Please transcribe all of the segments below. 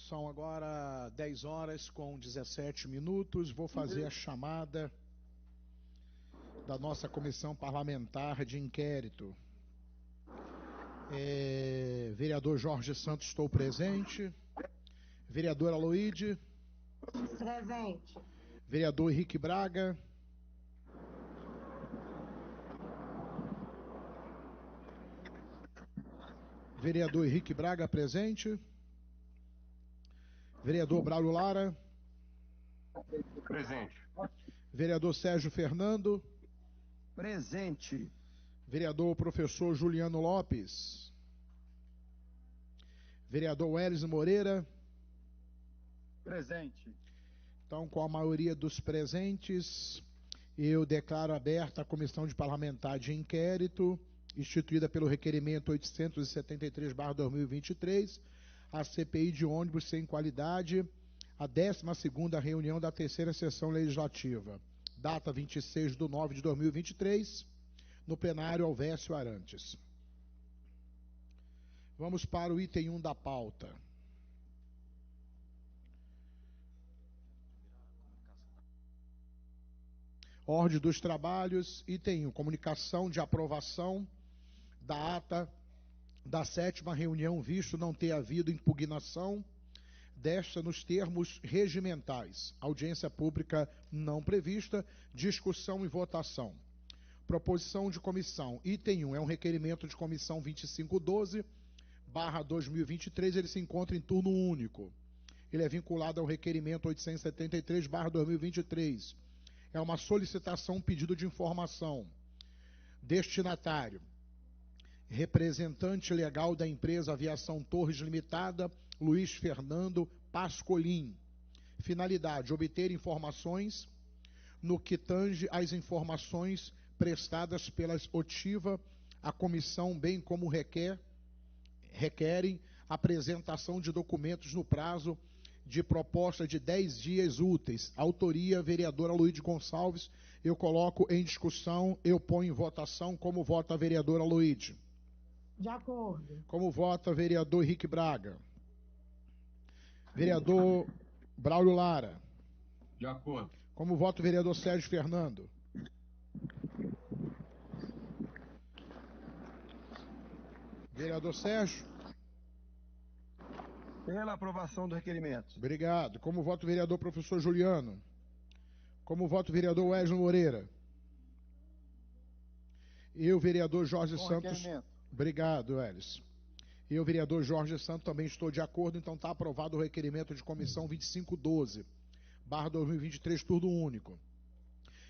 São agora 10 horas com 17 minutos. Vou fazer a chamada da nossa comissão parlamentar de inquérito. Vereador Jorge Santos, estou presente. Vereador Aloide. Presente. Vereador Henrique Braga. Vereador Henrique Braga, presente. Vereador Braulio Lara. Presente. Vereador Sérgio Fernando. Presente. Vereador Professor Juliano Lopes. Vereador Welles Moreira. Presente. Então, com a maioria dos presentes, eu declaro aberta a Comissão de Parlamentar de Inquérito, instituída pelo requerimento 873/2023, a CPI de ônibus sem qualidade, a 12ª reunião da terceira sessão legislativa, data 26/9/2023, no plenário Alvécio Arantes. Vamos para o item 1 da pauta. Ordem dos trabalhos, item 1, comunicação de aprovação da ata da 7ª reunião, visto não ter havido impugnação desta nos termos regimentais. Audiência pública não prevista, discussão e votação. Proposição de comissão. Item 1 é um requerimento de comissão 2512/2023, ele se encontra em turno único. Ele é vinculado ao requerimento 873/2023. É uma solicitação, um pedido de informação. Destinatário: representante legal da empresa Aviação Torres Limitada, Luiz Fernando Pascolin. Finalidade: obter informações no que tange às informações prestadas pela otiva à comissão, bem como requerem apresentação de documentos no prazo de proposta de 10 dias úteis. Autoria: vereadora Aloide Gonçalves. Eu coloco em discussão, eu ponho em votação. Como vota a vereadora Aloide? De acordo. Como vota vereador Henrique Braga? Vereador Braulio Lara. De acordo. Como vota o vereador Sérgio Fernando? Vereador Sérgio? Pela aprovação do requerimento. Obrigado. Como vota o vereador Professor Juliano? Como vota o vereador Wesley Moreira? Eu, vereador Jorge Santos. Obrigado, Welles. Eu, vereador Jorge Santos, também estou de acordo, então está aprovado o requerimento de comissão 2512/2023, turno único.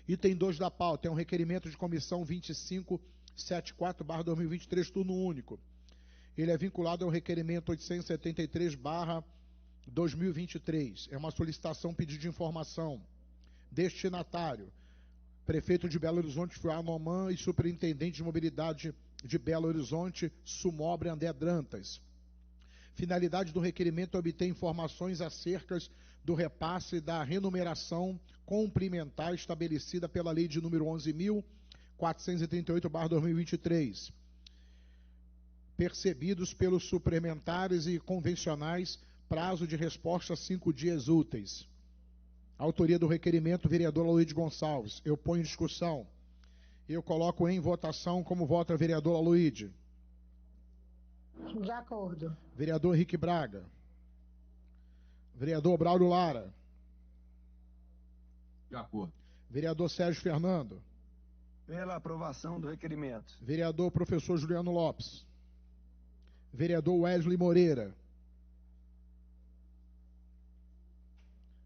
Item 2 da pauta é um requerimento de comissão 2574/2023, turno único. Ele é vinculado ao requerimento 873/2023. É uma solicitação, pedido de informação. Destinatário: prefeito de Belo Horizonte, Fuá Noman, e superintendente de mobilidade de Belo Horizonte, Sumobre André Drantas. Finalidade do requerimento é obter informações acerca do repasse da renumeração complementar estabelecida pela lei de número 11.438/2023. Percebidos pelos suplementares e convencionais, prazo de resposta 5 dias úteis. Autoria do requerimento, vereador Aloide Gonçalves. Eu ponho em discussão. Eu coloco em votação. Como vota a vereadora Aloide? De acordo. Vereador Henrique Braga. Vereador Braulio Lara. De acordo. Vereador Sérgio Fernando. Pela aprovação do requerimento. Vereador Professor Juliano Lopes. Vereador Wesley Moreira.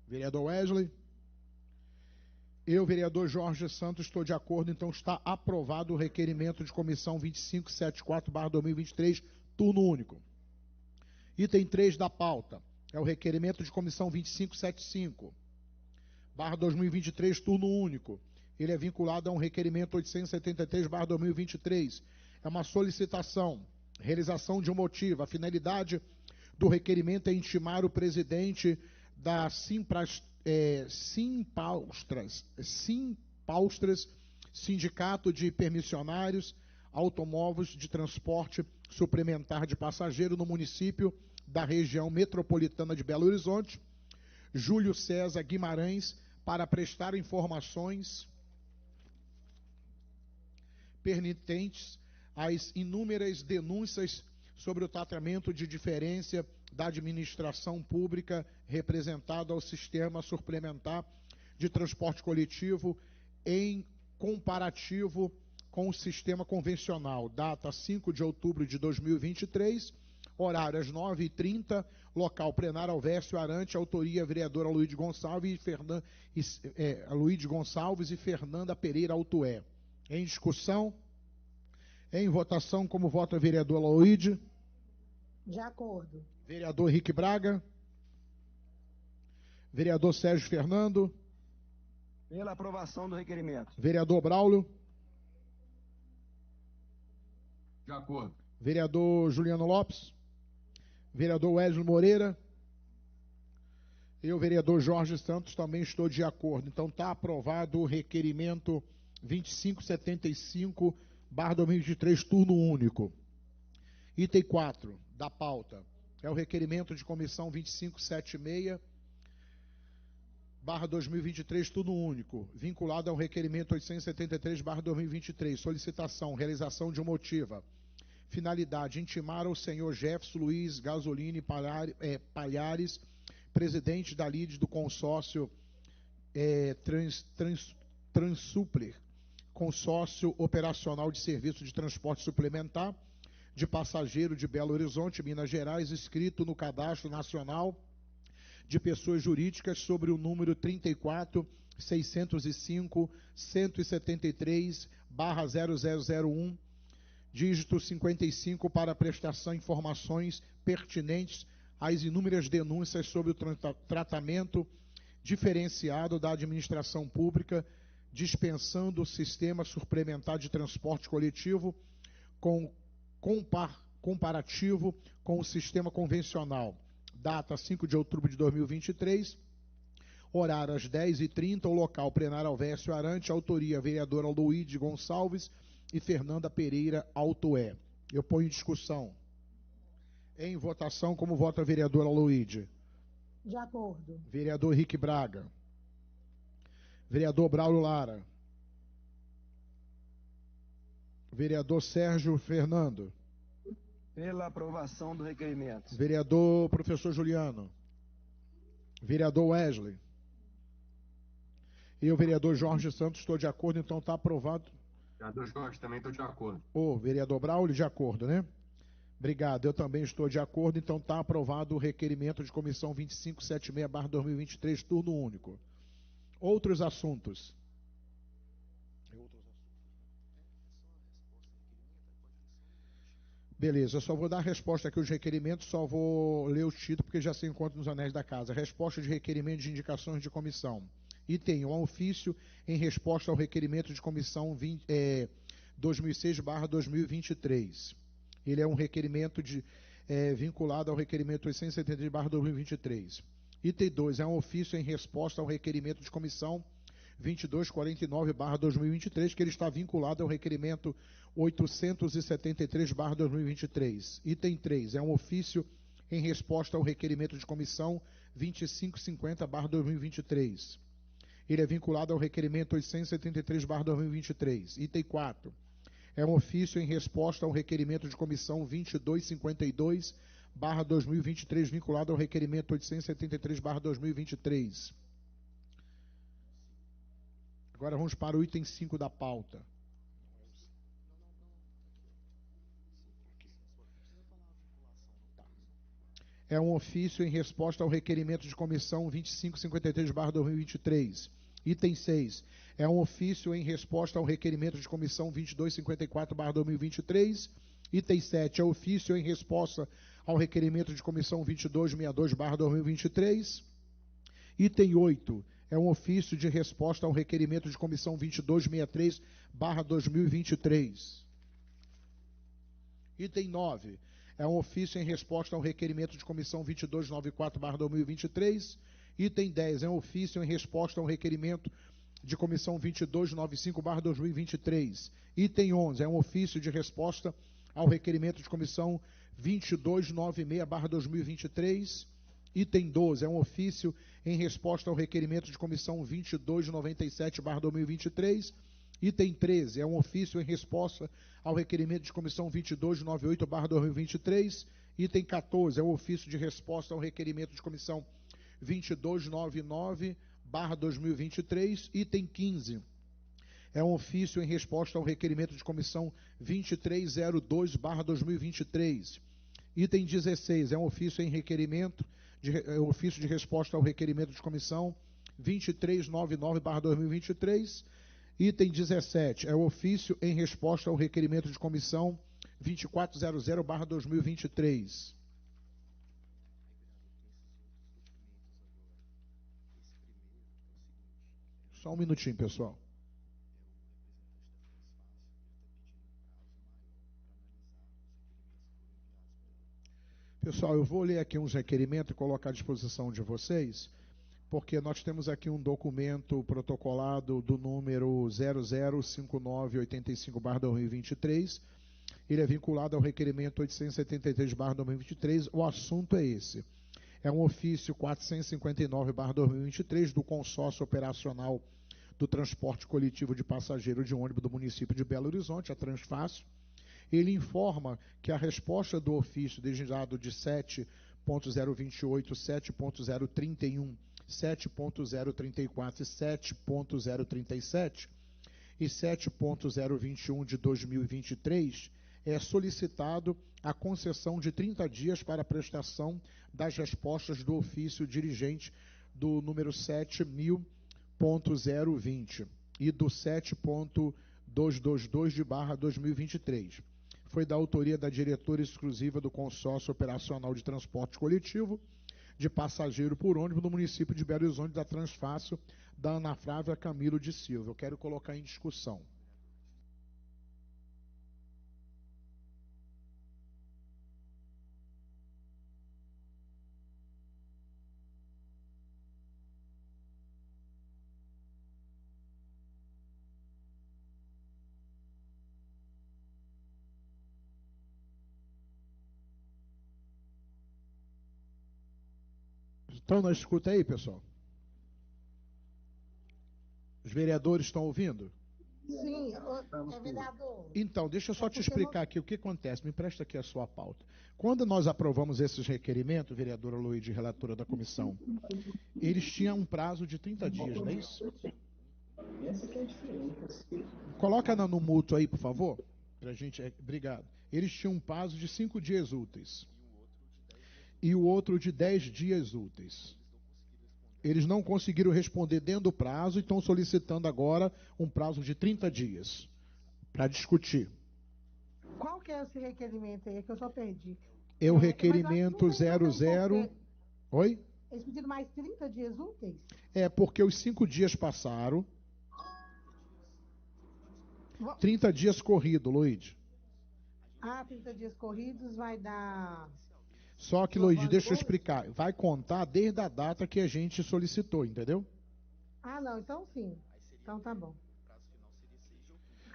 Vereador Wesley. Eu, vereador Jorge Santos, estou de acordo, então está aprovado o requerimento de comissão 2574/2023, turno único. Item 3 da pauta é o requerimento de comissão 2575/2023, turno único. Ele é vinculado a um requerimento 873/2023. É uma solicitação, realização de um motivo. A finalidade do requerimento é intimar o presidente da Simpaustras, Sindicato de Permissionários, automóveis de transporte suplementar de passageiro no município da região metropolitana de Belo Horizonte, Júlio César Guimarães, para prestar informações pertinentes às inúmeras denúncias sobre o tratamento de diferença da administração pública representado ao sistema suplementar de transporte coletivo em comparativo com o sistema convencional. Data 5 de outubro de 2023, horário às 9h30, local plenário Alvécio Arante, autoria vereadora Luíde Gonçalves e Fernanda Pereira Altué. Em discussão, em votação, como vota a vereadora Luíde? De acordo. Vereador Henrique Braga. Vereador Sérgio Fernando. Pela aprovação do requerimento. Vereador Braulio. De acordo. Vereador Juliano Lopes. Vereador Wesley Moreira. Eu, vereador Jorge Santos, também estou de acordo. Então está aprovado o requerimento 2575/2023, turno único. Item 4 da pauta é o requerimento de comissão 2576/2023, turno único, vinculado ao requerimento 873/2023, solicitação, realização de uma motiva. Finalidade, intimar ao senhor Jefferson Luiz Gasolini Palhares, presidente da LIDE do consórcio Transuppler, consórcio operacional de serviço de transporte suplementar de passageiro de Belo Horizonte, Minas Gerais, inscrito no Cadastro Nacional de Pessoas Jurídicas sobre o número 34.605.173/0001, dígito 55, para prestação de informações pertinentes às inúmeras denúncias sobre o tratamento diferenciado da administração pública, dispensando o sistema suplementar de transporte coletivo comparativo com o sistema convencional. Data 5 de outubro de 2023, horário às 10h30, o local plenário Alvécio Arante, autoria vereadora Luíde Gonçalves e Fernanda Pereira Altué. Eu ponho em discussão. Em votação, como vota a vereadora Luíde? De acordo. Vereador Henrique Braga. Vereador Braulio Lara. Vereador Sérgio Fernando. Pela aprovação do requerimento. Vereador Professor Juliano. Vereador Wesley. E o vereador Jorge Santos, estou de acordo, então está aprovado. Vereador Jorge, também estou de acordo. O vereador Braulio, de acordo, né? Obrigado, eu também estou de acordo, então está aprovado o requerimento de comissão 2576/2023, turno único. Outros assuntos. Beleza, eu só vou dar a resposta aqui aos requerimentos, só vou ler o título porque já se encontra nos anéis da casa. Resposta de requerimento de indicações de comissão. Item 1, ofício em resposta ao requerimento de comissão 2006/2023. Ele é um requerimento vinculado ao requerimento 873/2023. Item 2, é um ofício em resposta ao requerimento de comissão 2249/2023, que ele está vinculado ao requerimento 873/2023. Item 3, é um ofício em resposta ao requerimento de comissão 2550/2023. Ele é vinculado ao requerimento 873/2023. Item 4, é um ofício em resposta ao requerimento de comissão 2252/2023, vinculado ao requerimento 873/2023. Agora vamos para o item 5 da pauta. É um ofício em resposta ao requerimento de comissão 2553/2023. Item 6. É um ofício em resposta ao requerimento de comissão 2254/2023. Item 7. É ofício em resposta ao requerimento de comissão 2262/2023. Item 8. É um ofício de resposta ao requerimento de comissão 2263/2023. Item 9. É um ofício em resposta ao requerimento de comissão 2294/2023. Item 10. É um ofício em resposta ao requerimento de comissão 2295/2023. Item 11, é um ofício de resposta ao requerimento de comissão 2296/2023. Item 12, é um ofício em resposta ao requerimento de comissão 2297/2023. Item 13, é um ofício em resposta ao requerimento de comissão 2298/2023. Item 14, é um ofício de resposta ao requerimento de comissão 2299/2023. Item 15, é um ofício em resposta ao requerimento de comissão 2302/2023. Item 16, é um ofício em requerimento ofício de resposta ao requerimento de comissão 2399/2023. Item 17, é o ofício em resposta ao requerimento de comissão 2400/2023. Só um minutinho, pessoal. Pessoal, eu vou ler aqui uns requerimentos e colocar à disposição de vocês, porque nós temos aqui um documento protocolado do número 005985/2023. Ele é vinculado ao requerimento 873/2023. O assunto é esse. É um ofício 459/2023 do Consórcio Operacional do Transporte Coletivo de Passageiro de Ônibus do município de Belo Horizonte, a Transfácil. Ele informa que a resposta do ofício destinado de 7.028, 7.031, 7.034 e 7.037 e 7.021 de 2023 é solicitado a concessão de 30 dias para a prestação das respostas do ofício dirigente do número 7.020 e do 7.222 de barra 2023. Foi da autoria da diretora exclusiva do Consórcio Operacional de Transporte Coletivo de Passageiro por Ônibus no município de Belo Horizonte, da Transfácil, da Ana Flávia Camilo de Silva. Eu quero colocar em discussão. Estão na escuta aí, pessoal? Os vereadores estão ouvindo? Sim, vereador. Então, deixa eu só te explicar aqui o que acontece. Me presta aqui a sua pauta. Quando nós aprovamos esses requerimentos, vereadora Luíde, relatora da comissão, eles tinham um prazo de 30 dias, não é isso? Coloca no mútuo aí, por favor. Pra gente, obrigado. Eles tinham um prazo de 5 dias úteis. E o outro de 10 dias úteis. Eles não conseguiram responder dentro do prazo e estão solicitando agora um prazo de 30 dias para discutir. Qual que é esse requerimento aí que eu só perdi? É o requerimento 00... Oi? Eles pediram mais 30 dias úteis? É, porque os 5 dias passaram. 30 dias corrido, Luíde. 30 dias corridos vai dar... Só que, Luíde, deixa eu explicar. Vai contar desde a data que a gente solicitou, entendeu? Não, então sim. Então tá bom.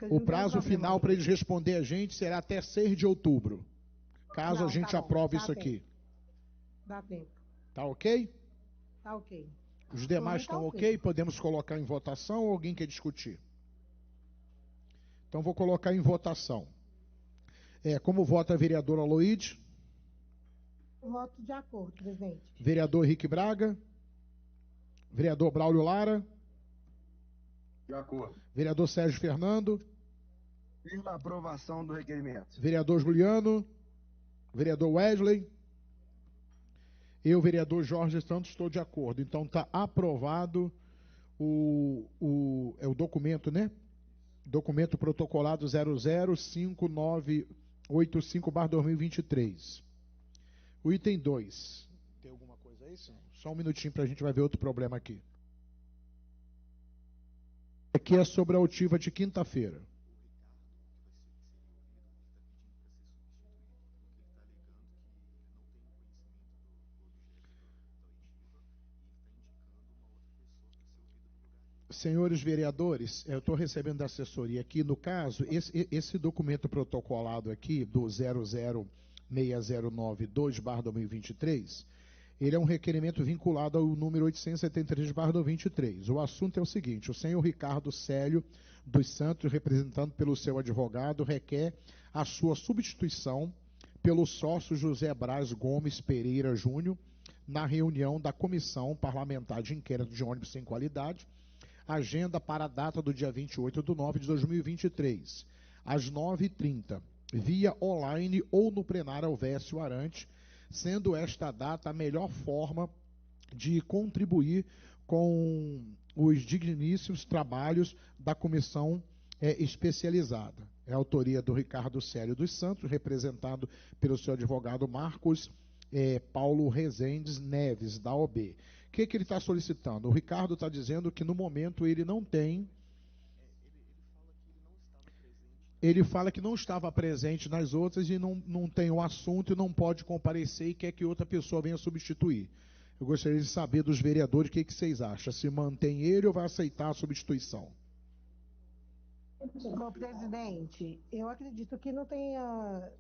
O prazo final para eles responder a gente será até 6 de outubro. Caso a gente aprove isso aqui. Dá tempo. Tá ok? Tá ok. Os demais estão ok? Podemos colocar em votação ou alguém quer discutir? Então vou colocar em votação. Como vota a vereadora Luíde? Voto de acordo, presidente. Vereador Henrique Braga. Vereador Braulio Lara. De acordo. Vereador Sérgio Fernando. Pela aprovação do requerimento. Vereador Juliano. Vereador Wesley. Eu, vereador Jorge Santos, estou de acordo. Então está aprovado o documento, né? Documento protocolado 005985/2023. O item 2. Tem alguma coisa aí? Só um minutinho para a gente vai ver outro problema aqui. Aqui é sobre a oitiva de quinta-feira. Senhores vereadores, eu estou recebendo da assessoria aqui, no caso, esse documento protocolado aqui, do 006092/2023, ele é um requerimento vinculado ao número 873/2023. O assunto é o seguinte: o senhor Ricardo Célio dos Santos, representado pelo seu advogado, requer a sua substituição pelo sócio José Braz Gomes Pereira Júnior, na reunião da Comissão Parlamentar de Inquérito de Ônibus Sem Qualidade, agenda para a data do dia 28/9/2023, às 9h30, via online ou no plenário Alvécio Arantes, sendo esta data a melhor forma de contribuir com os digníssimos trabalhos da comissão especializada. É a autoria do Ricardo Célio dos Santos, representado pelo seu advogado Marcos Paulo Rezendes Neves, da OB. O que ele está solicitando? O Ricardo está dizendo que no momento ele não tem. Ele fala que não estava presente nas outras e não tem o assunto e não pode comparecer e quer que outra pessoa venha substituir. Eu gostaria de saber dos vereadores o que vocês acham. Se mantém ele ou vai aceitar a substituição? Bom, presidente, eu acredito que não tenha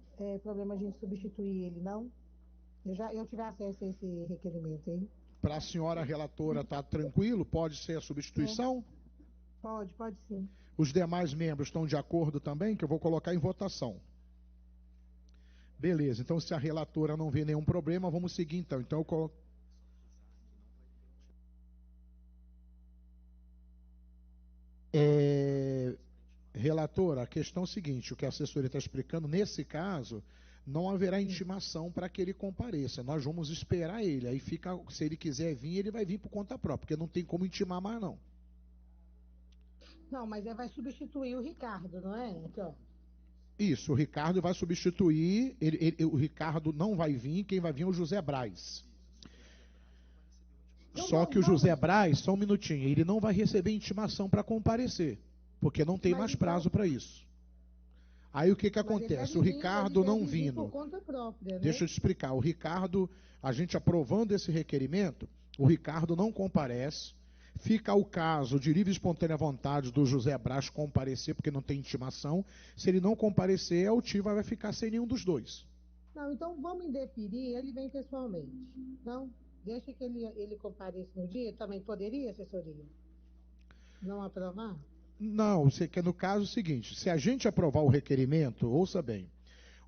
problema a gente substituir ele, não. Eu tive acesso a esse requerimento aí. Para a senhora relatora, está tranquilo? Pode ser a substituição? Pode sim. Os demais membros estão de acordo também? Que eu vou colocar em votação. Beleza, então se a relatora não vê nenhum problema, vamos seguir então. Então eu coloco. Relatora, a questão é a seguinte: o que a assessoria está explicando, nesse caso, não haverá intimação para que ele compareça. Nós vamos esperar ele. Aí fica, se ele quiser vir, ele vai vir por conta própria, porque não tem como intimar mais, não. Não, mas ele vai substituir o Ricardo, não é? Aqui, ó. Isso, o Ricardo vai substituir, o Ricardo não vai vir, quem vai vir é o José Braz. Só que o José Braz, só um minutinho, ele não vai receber intimação para comparecer, porque não tem mais prazo para isso. Aí o que acontece? O Ricardo não vindo. Por conta própria, né? Deixa eu te explicar. O Ricardo, a gente aprovando esse requerimento, o Ricardo não comparece. Fica o caso de livre e espontânea vontade do José Braz comparecer, porque não tem intimação. Se ele não comparecer, a altiva vai ficar sem nenhum dos dois. Não, então vamos indeferir, ele vem pessoalmente. Não? Deixa que ele compareça no dia. Também poderia, assessoria? Não aprovar? Não, você quer no caso o seguinte: se a gente aprovar o requerimento, ouça bem,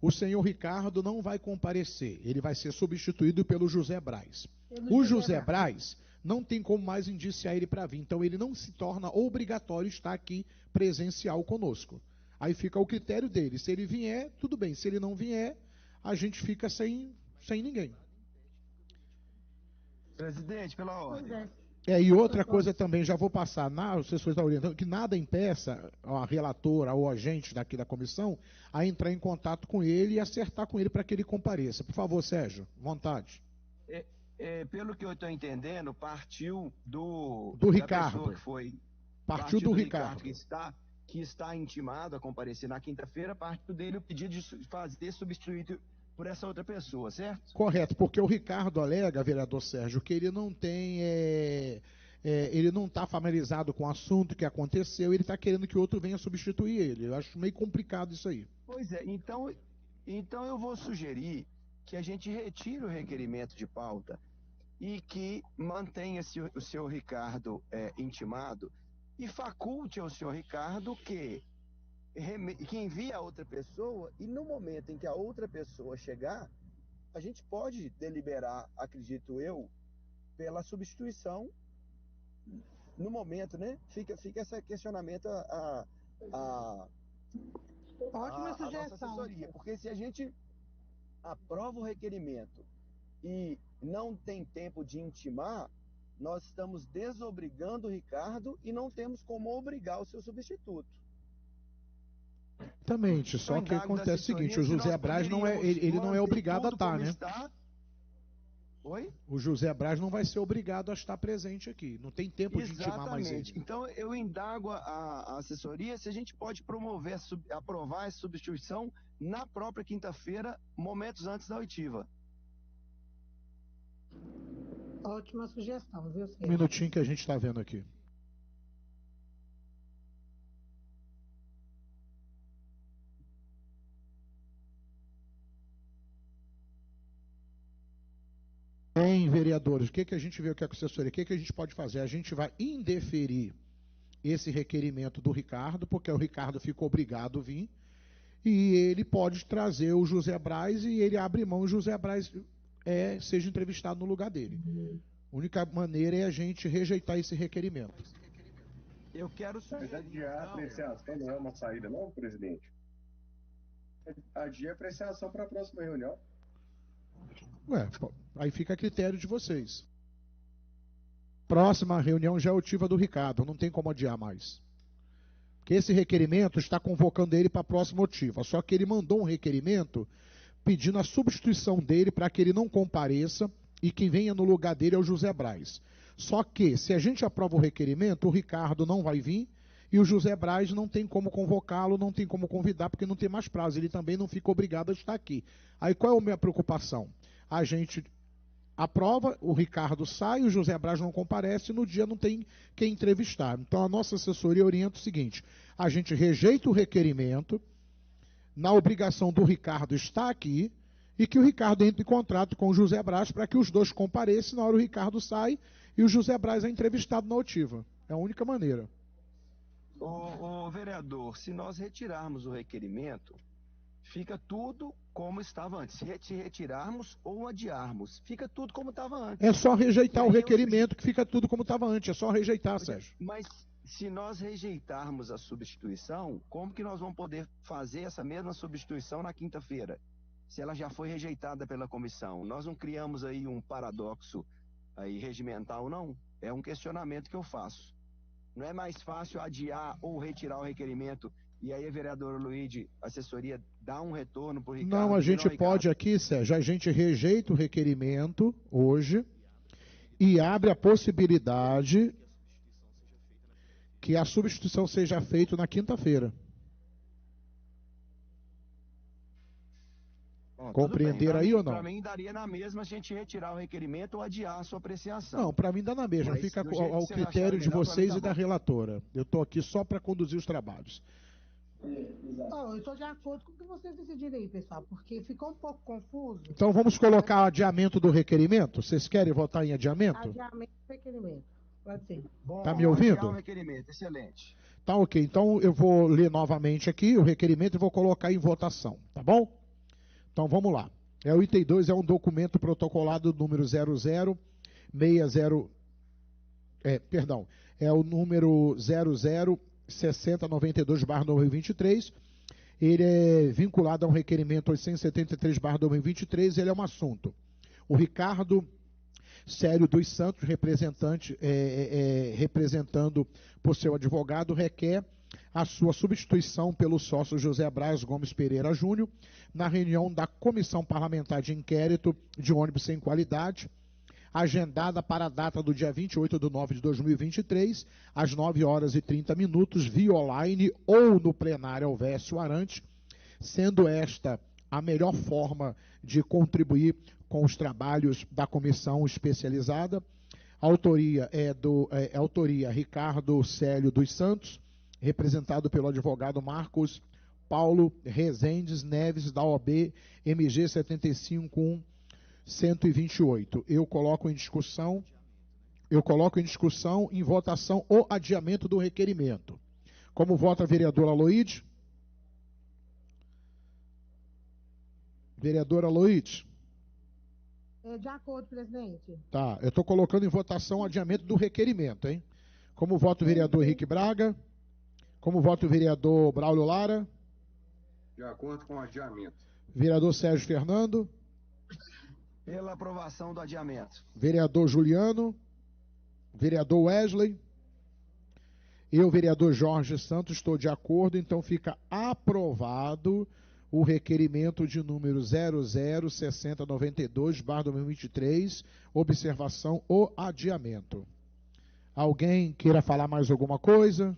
o senhor Ricardo não vai comparecer, ele vai ser substituído pelo José Braz. O José Braz não tem como mais indiciar ele para vir, então ele não se torna obrigatório estar aqui presencial conosco. Aí fica o critério dele. Se ele vier, tudo bem. Se ele não vier, a gente fica sem ninguém. Presidente, pela ordem. E outra coisa também, já vou passar, a assessoria está orientando, que nada impeça a relatora ou o agente daqui da comissão a entrar em contato com ele e acertar com ele para que ele compareça. Por favor, Sérgio, vontade. Pelo que eu estou entendendo, partiu do Ricardo. Que foi, partiu do Ricardo. Que está intimado a comparecer na quinta-feira, partiu dele o pedido de fazer substituído por essa outra pessoa, certo? Correto, porque o Ricardo alega, vereador Sérgio, que ele não tem, ele não está familiarizado com o assunto que aconteceu, ele está querendo que o outro venha substituir ele. Eu acho meio complicado isso aí. Pois é, então eu vou sugerir que a gente retire o requerimento de pauta e que mantenha o senhor Ricardo intimado e faculte ao senhor Ricardo que envie a outra pessoa, e no momento em que a outra pessoa chegar, a gente pode deliberar, acredito eu, pela substituição no momento, né? Fica esse questionamento Ótima sugestão. Nossa assessoria, porque se a gente aprova o requerimento e não tem tempo de intimar, nós estamos desobrigando o Ricardo e não temos como obrigar o seu substituto. Exatamente, só que acontece o seguinte: o José Braz não é obrigado a estar, né? Oi? O José Braz não vai ser obrigado a estar presente aqui, não tem tempo de intimar mais ele. Então eu indago a assessoria se a gente pode promover, aprovar essa substituição na própria quinta-feira, momentos antes da oitiva. Ótima sugestão, viu, senhor? Um minutinho que a gente está vendo aqui. vereadores, o que a gente vê aqui com a assessoria? O que a gente pode fazer? A gente vai indeferir esse requerimento do Ricardo, porque o Ricardo ficou obrigado a vir, e ele pode trazer o José Braz e ele abre mão, o José Braz seja entrevistado no lugar dele. A única maneira é a gente rejeitar esse requerimento. Eu quero Mas adiar a apreciação não é uma saída, não, presidente? Adiar a apreciação para a próxima reunião. Ué, aí fica a critério de vocês. Próxima reunião já é otiva do Ricardo, não tem como adiar mais. Porque esse requerimento está convocando ele para a próxima otiva. Só que ele mandou um requerimento pedindo a substituição dele para que ele não compareça e quem venha no lugar dele é o José Braz. Só que, se a gente aprova o requerimento, o Ricardo não vai vir e o José Braz não tem como convocá-lo, não tem como convidar, porque não tem mais prazo. Ele também não fica obrigado a estar aqui. Aí qual é a minha preocupação? A gente aprova, o Ricardo sai, o José Braz não comparece, e no dia não tem quem entrevistar. Então a nossa assessoria orienta o seguinte: a gente rejeita o requerimento, na obrigação do Ricardo estar aqui, e que o Ricardo entre em contrato com o José Braz para que os dois compareçam, na hora o Ricardo sai e o José Braz é entrevistado na otiva. É a única maneira. Ô, vereador, se nós retirarmos o requerimento, fica tudo como estava antes. Se retirarmos ou adiarmos, fica tudo como estava antes. É só rejeitar o requerimento que fica tudo como estava antes. É só rejeitar, Sérgio. Mas se nós rejeitarmos a substituição, como que nós vamos poder fazer essa mesma substituição na quinta-feira? Se ela já foi rejeitada pela comissão. Nós não criamos aí um paradoxo aí regimental, não? É um questionamento que eu faço. Não é mais fácil adiar ou retirar o requerimento e aí a vereadora Luíde, assessoria, dá um retorno para o Ricardo? Não, a gente pode aqui, Sérgio, a gente rejeita o requerimento hoje e abre a possibilidade que a substituição seja feita na quinta-feira. Compreenderam aí ou não? Para mim daria na mesma a gente retirar o requerimento ou adiar a sua apreciação. Não, para mim dá na mesma. Mas fica do jeito ao que critério vocês de acharem vocês melhor, e da pra mim tá relatora. Eu estou aqui só para conduzir os trabalhos. Eu estou de acordo com o que vocês decidirem aí, pessoal, porque ficou um pouco confuso. Então vamos colocar adiamento do requerimento? Vocês querem votar em adiamento? Adiamento do requerimento. Pode ser. Bom, Tá me ouvindo? adiar o requerimento, excelente. Tá ok. Então eu vou ler novamente aqui o requerimento e vou colocar em votação, tá bom? Então vamos lá. O item 2 é um documento protocolado número 0060. É o número 006092/2023. Ele é vinculado a um requerimento 873/2023. Ele é um assunto. O Ricardo Célio dos Santos, representando por seu advogado, requer a sua substituição pelo sócio José Braz Gomes Pereira Júnior na reunião da Comissão Parlamentar de Inquérito de Ônibus Sem Qualidade, agendada para a data do dia 28/9/2023, às 9h30, via online ou no plenário Alvécio Arantes, sendo esta a melhor forma de contribuir com os trabalhos da comissão especializada. A autoria autoria Ricardo Célio dos Santos, representado pelo advogado Marcos Paulo Rezendes Neves, da OAB MG 75128. Eu coloco em discussão, em votação o adiamento do requerimento. Como vota a vereadora Loide? Vereadora Loide? De acordo, presidente. Tá, eu estou colocando em votação o adiamento do requerimento, hein? Como vota o vereador Henrique Braga? Como vota o vereador Braulio Lara? De acordo com o adiamento. Vereador Sérgio Fernando? Pela aprovação do adiamento. Vereador Juliano? Vereador Wesley? Eu, vereador Jorge Santos, estou de acordo, então fica aprovado o requerimento de número 006092/2023, observação ou adiamento. Alguém queira falar mais alguma coisa?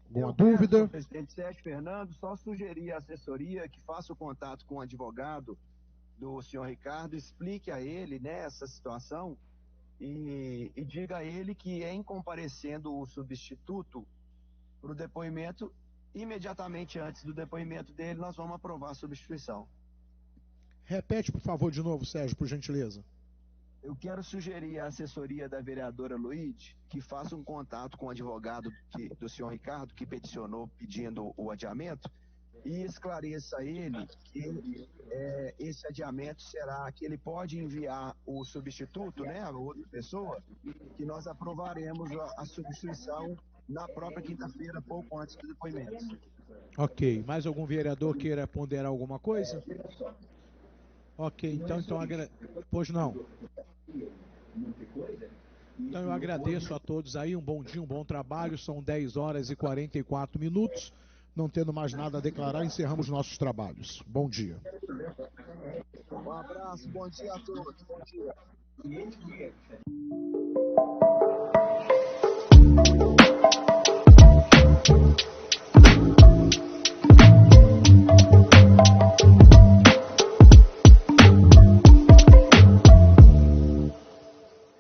Alguma dúvida? Quero, presidente Sérgio Fernando, só sugerir à assessoria que faça o contato com o advogado do senhor Ricardo, explique a ele, né, essa situação e diga a ele que em comparecendo o substituto para o depoimento, imediatamente antes do depoimento dele, nós vamos aprovar a substituição. Repete, por favor, de novo, Sérgio, por gentileza. Eu quero sugerir à assessoria da vereadora Luíde que faça um contato com o advogado do senhor Ricardo, que peticionou pedindo o adiamento, e esclareça a ele que esse adiamento será que ele pode enviar o substituto, né, a outra pessoa, que nós aprovaremos a substituição na própria quinta-feira, pouco antes do depoimento. Ok. Mais algum vereador queira ponderar alguma coisa? Ok, então pois não. Então eu agradeço a todos aí, um bom dia, um bom trabalho, são 10 horas e 44 minutos, não tendo mais nada a declarar, encerramos nossos trabalhos. Bom dia. Um abraço, bom dia a todos, bom dia.